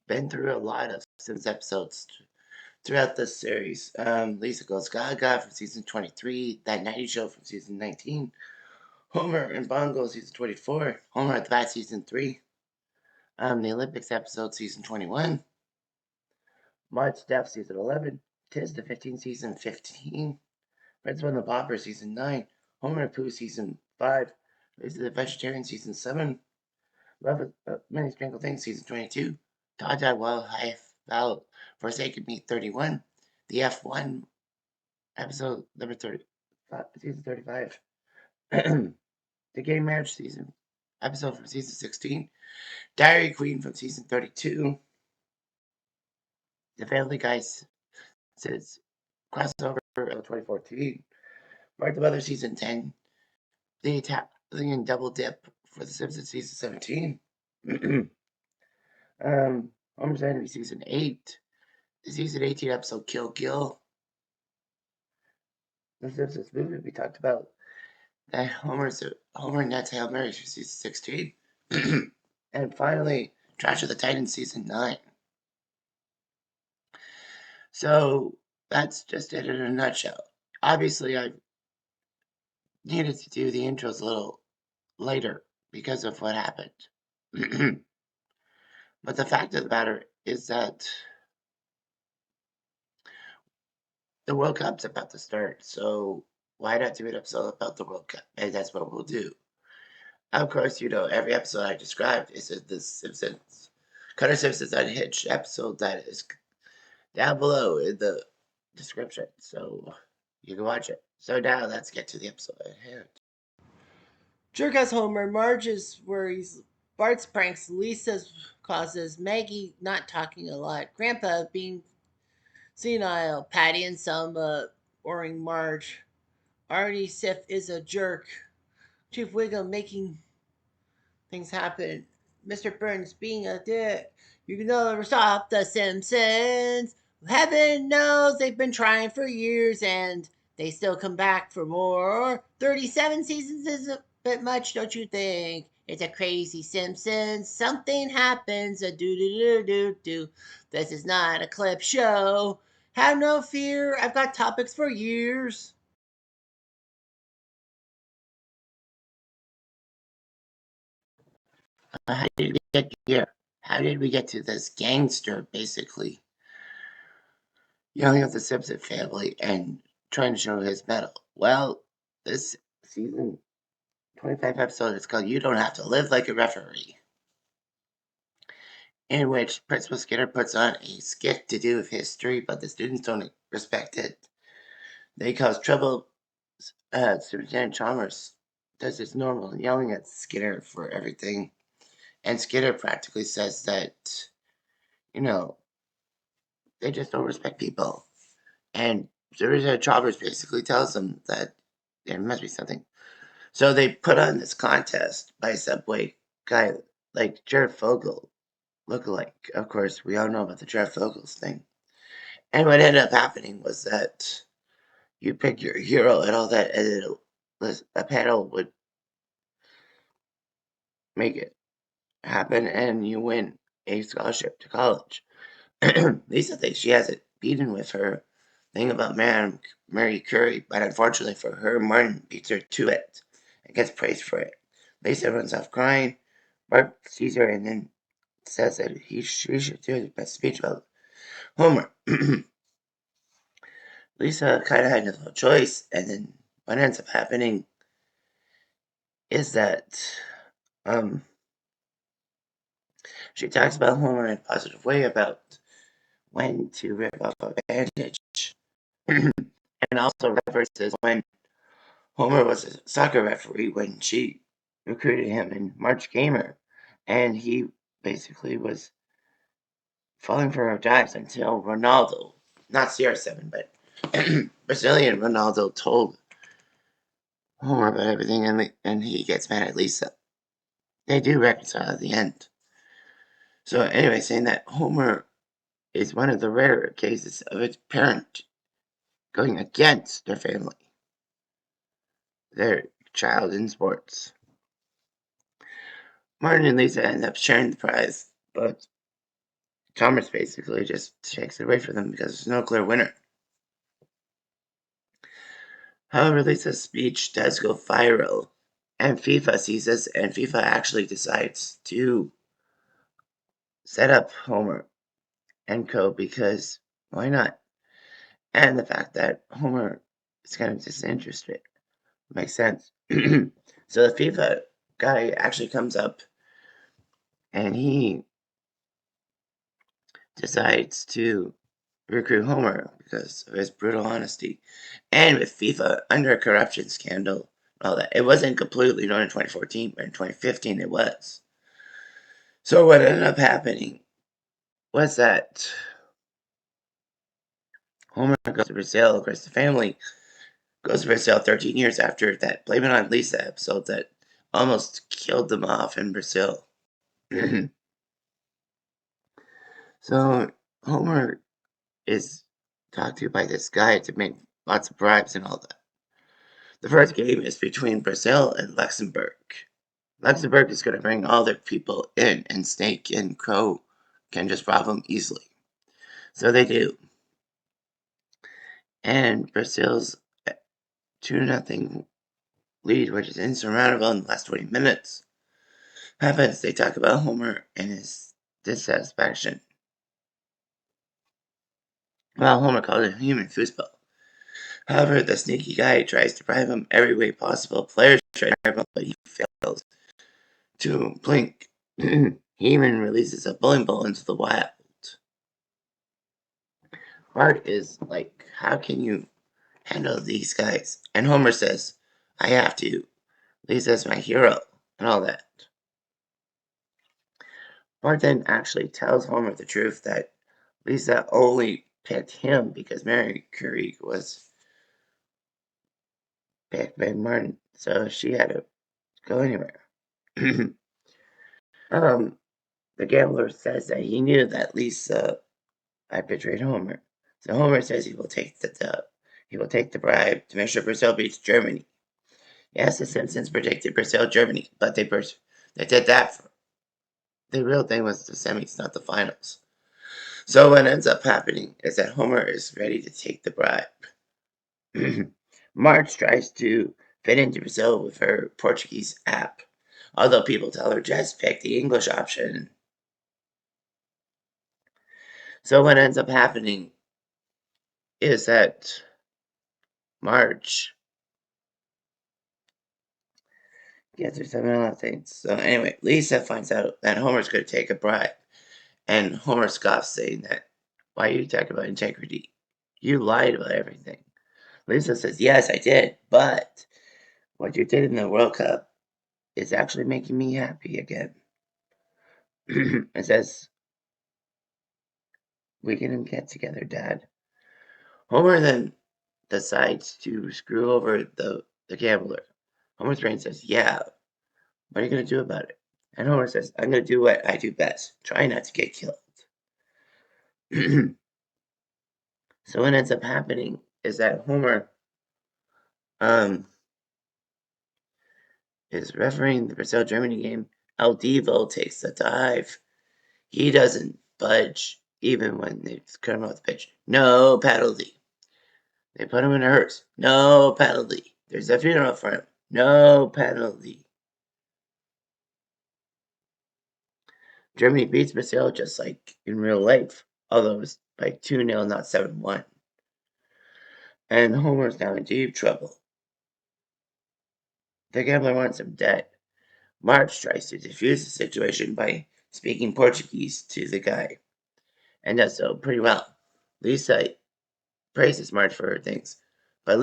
been through a lot of Sims episodes throughout this series. Lisa Goes Gaga from season 23, That 90 Show from season 19, Homer and Bongo season 24, Homer at the Bat season 3, the Olympics episode season 21, March Death season 11, Tis the 15 season 15, Principal and the Pauper season 9, Homer and Pooh season 5, Lisa the Vegetarian season 7, Love with Many Strangled Things season 22, Todd Died While I Fell Forsaken Me 31, the F1 episode number 35, season 35, the Gay Marriage season episode from season 16, Diary Queen from season 32, the Family Guys says crossover of 2014, Mark the Mother season 10, the Italian Double Dip for the Simpsons season 17, Homer's Enemy season 8, the season 18 episode Kill Kill, the Simpsons movie we talked about, that Homer and Ned's Hail Mary for season 16, and finally Trash of the Titans season 9. So that's just it in a nutshell. Obviously, I needed to do the intros a little later because of what happened. But the fact of the matter is that the World Cup's about to start, so why not do an episode about the World Cup? And that's what we'll do. Of course, every episode I described is in the Simpsons, Cutter Simpsons Unhinged episode that is down below in the description, so you can watch it. So now let's get to the episode at hand. Jerk Homer, Marge's worries, Bart's pranks, Lisa's causes, Maggie not talking a lot, Grandpa being senile, Patty and Selma boring Marge, Artie Sif is a jerk, Chief Wiggum making things happen, Mr. Burns being a dick. You can never stop the Simpsons. Heaven knows they've been trying for years and they still come back for more. 37 seasons is a bit much, don't you think? It's a crazy Simpsons. Something happens. A do do do do do. This is not a clip show. Have no fear. I've got topics for years. How did we get here? How did we get to this gangster basically yelling at the Simpson family and trying to show his medal? Well, this season 25 episode is called You Don't Have to Live Like a Referee, in which Principal Skinner puts on a skit to do with history, but the students don't respect it. They cause trouble. Superintendent Chalmers does his normal yelling at Skinner for everything. And Skinner practically says that, they just don't respect people. And Superintendent Chalmers basically tells them that there must be something. So they put on this contest by Subway guy like Jared Fogle lookalike. Of course, we all know about the Jared Fogles thing. And what ended up happening was that you pick your hero and all that, and a panel would make it happen, and you win a scholarship to college. Lisa thinks she has it beaten with her thing about Mary Curie, but unfortunately for her, Martin beats her to it and gets praised for it. Lisa runs off crying. Bart sees her and then says that she should do the best speech about Homer. Lisa kind of had no choice, and then what ends up happening is that she talks about Homer in a positive way about when to rip off a bandage, and also references when Homer was a soccer referee when she recruited him in March Gamer, and he basically was falling for her dives until Ronaldo, not CR7, but Brazilian Ronaldo told Homer about everything, and he gets mad at Lisa. They do reconcile at the end. So anyway, saying that Homer is one of the rare cases of a parent going against their family, their child in sports. Martin and Lisa end up sharing the prize, but Chalmers basically just takes it away from them because there's no clear winner. However, Lisa's speech does go viral, and FIFA sees this, and FIFA actually decides to set up Homer and co because why not? And the fact that Homer is kind of disinterested makes sense. So the FIFA guy actually comes up and he decides to recruit Homer because of his brutal honesty. And with FIFA under a corruption scandal, all that, it wasn't completely known in 2014, but in 2015 it was. So what ended up happening was that Homer goes to Brazil. Of course, the family goes to Brazil 13 years after that Blame It on Lisa episode that almost killed them off in Brazil. So Homer is talked to by this guy to make lots of bribes and all that. The first game is between Brazil and Luxembourg. Luxembourg is going to bring all their people in, and Snake and Crow can just rob them easily. So they do. And Brazil's 2-0 lead, which is insurmountable in the last 20 minutes, happens. They talk about Homer and his dissatisfaction. Well, Homer called it human foosball. However, the sneaky guy tries to bribe him every way possible. Players try to bribe him, but he fails to blink. He even releases a bowling ball into the wild. Bart is like, how can you handle these guys? And Homer says, I have to. Lisa's my hero, and all that. Bart then actually tells Homer the truth that Lisa only picked him because Mary Curie was picked by Martin, so she had to go anywhere. The gambler says that he knew that Lisa had betrayed Homer. So Homer says he will take the bribe to make sure Brazil beats Germany. Yes, the Simpsons predicted Brazil Germany, but they did that. The real thing was the semis, not the finals. So what ends up happening is that Homer is ready to take the bribe. Marge tries to fit into Brazil with her Portuguese app, although people tell her just pick the English option. So what ends up happening is that Marge gets her some other things. So anyway, Lisa finds out that Homer's going to take a bribe, and Homer scoffs, saying that, "Why are you talking about integrity? You lied about everything." Lisa says, "Yes, I did, but what you did in the World Cup is actually making me happy again." It says, "We can get together, Dad." Homer then decides to screw over the gambler. Homer's brain says, "Yeah, what are you going to do about it?" And Homer says, "I'm going to do what I do best. Try not to get killed." So what ends up happening is that Homer um, is refereeing the Brazil-Germany game. El Divo takes the dive. He doesn't budge even when they cut him off the pitch. No penalty. They put him in a hearse. No penalty. There's a funeral for him. No penalty. Germany beats Brazil just like in real life, although it was by 2-0, not 7-1. And Homer's now in deep trouble. The gambler wants him dead. Marge tries to defuse the situation by speaking Portuguese to the guy, and does so pretty well. Lisa praises Marge for her things, but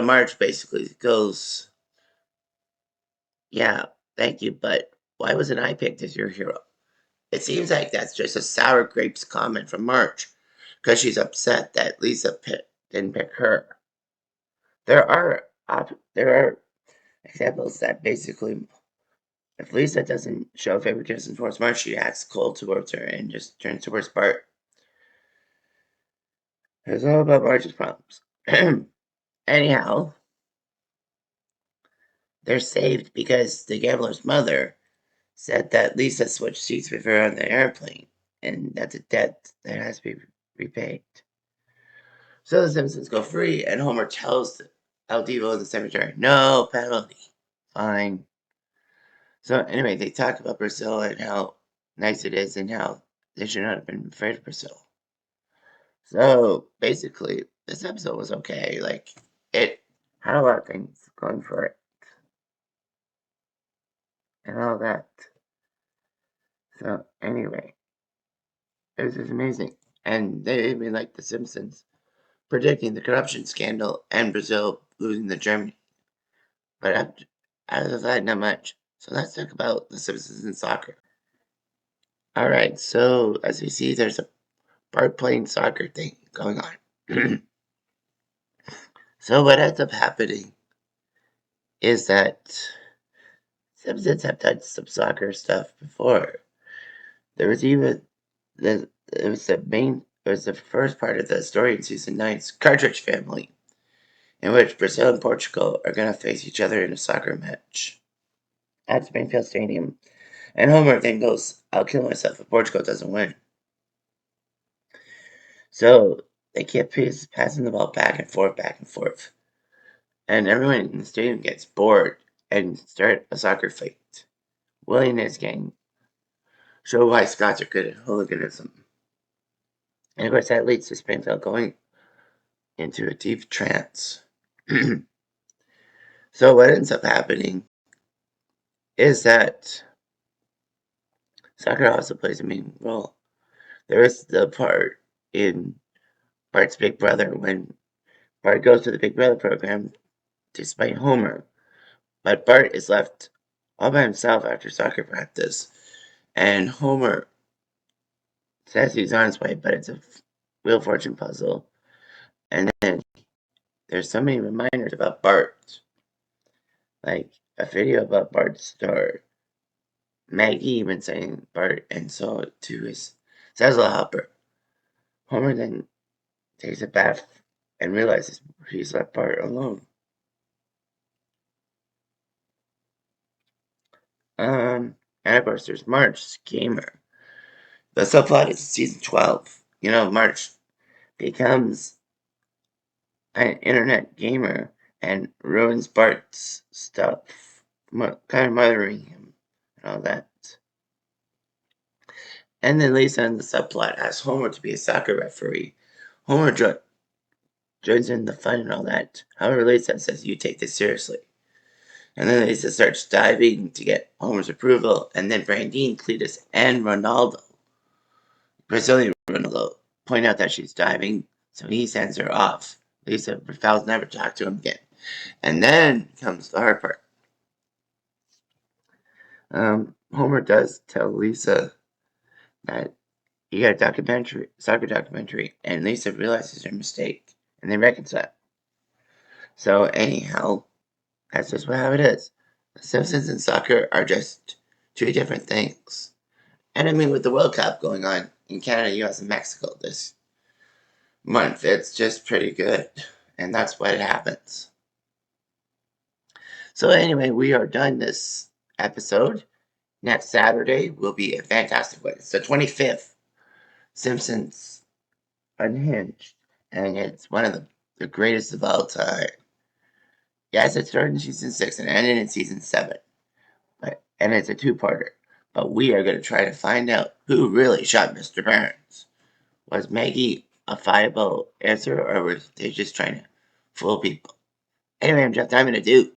Marge basically goes, "Yeah, thank you, but why wasn't I picked as your hero?" It seems like that's just a sour grapes comment from Marge, because she's upset that didn't pick her. There are examples that basically, if Lisa doesn't show favoritism towards Marge, she acts cold towards her and just turns towards Bart. It's all about Marge's problems. Anyhow, they're saved because the gambler's mother said that Lisa switched seats with her on the airplane. and that's a debt that has to be repaid. So the Simpsons go free, and Homer tells El Divo in the cemetery, no penalty, fine. So anyway, they talk about Brazil and how nice it is and how they should not have been afraid of Brazil. So basically, this episode was okay. Like, it had a lot of things going for it and all that. So anyway, it was just amazing. And they even like The Simpsons predicting the corruption scandal and Brazil losing to Germany. But out of that, not much. So let's talk about The Simpsons in soccer. All right, so as we see, there's a Bart playing soccer thing going on. So what ends up happening is that Simpsons have done some soccer stuff before. There was even it was the first part of the story in season 9's Cartridge Family, in which Brazil and Portugal are gonna face each other in a soccer match at Springfield Stadium. And Homer then goes, I'll kill myself if Portugal doesn't win. So they keep passing the ball back and forth, back and forth. And everyone in the stadium gets bored and start a soccer fight. Willie and his gang show why Scots are good at hooliganism. And of course, that leads to Springfield going into a deep trance. So, what ends up happening is that soccer also plays a main role. There is the part in Bart's Big Brother when Bart goes to the Big Brother program despite Homer, but Bart is left all by himself after soccer practice, and Homer says he's on his way, but it's a Wheel of Fortune puzzle. And then there's so many reminders about Bart, like a video about Bart's store. Maggie even saying Bart, and so to his Sazzle Hopper. Homer then takes a bath and realizes he's left Bart alone. And of course, there's Marge, gamer. The subplot is season 12. You know, Marge becomes an internet gamer and ruins Bart's stuff, kind of mothering him and all that. And then Lisa in the subplot asks Homer to be a soccer referee. Homer joins in the fun and all that. However, Lisa says, you take this seriously. And then Lisa starts diving to get Homer's approval, and then Brandine, Cletus, and Ronaldo, Brazilian Ronaldo, point out that she's diving, so he sends her off. Lisa vows never to talk to him again. And then comes the hard part. Homer does tell Lisa that you got a soccer documentary, and Lisa realizes her mistake, and they reconcile. So anyhow, that's just how it is. The Simpsons and soccer are just two different things. And I mean, with the World Cup going on in Canada, US, and Mexico this month, it's just pretty good. And that's what happens. So anyway, we are done this episode. Next Saturday will be a fantastic one. It's the 25th Simpsons Unhinged. And it's one of the greatest of all time. Yes, it started in season 6 and ended in season 7. And it's a two-parter. But we are going to try to find out who really shot Mr. Burns. Was Maggie a viable answer, or were they just trying to fool people? Anyway, I'm Jeff Diamond, a dude.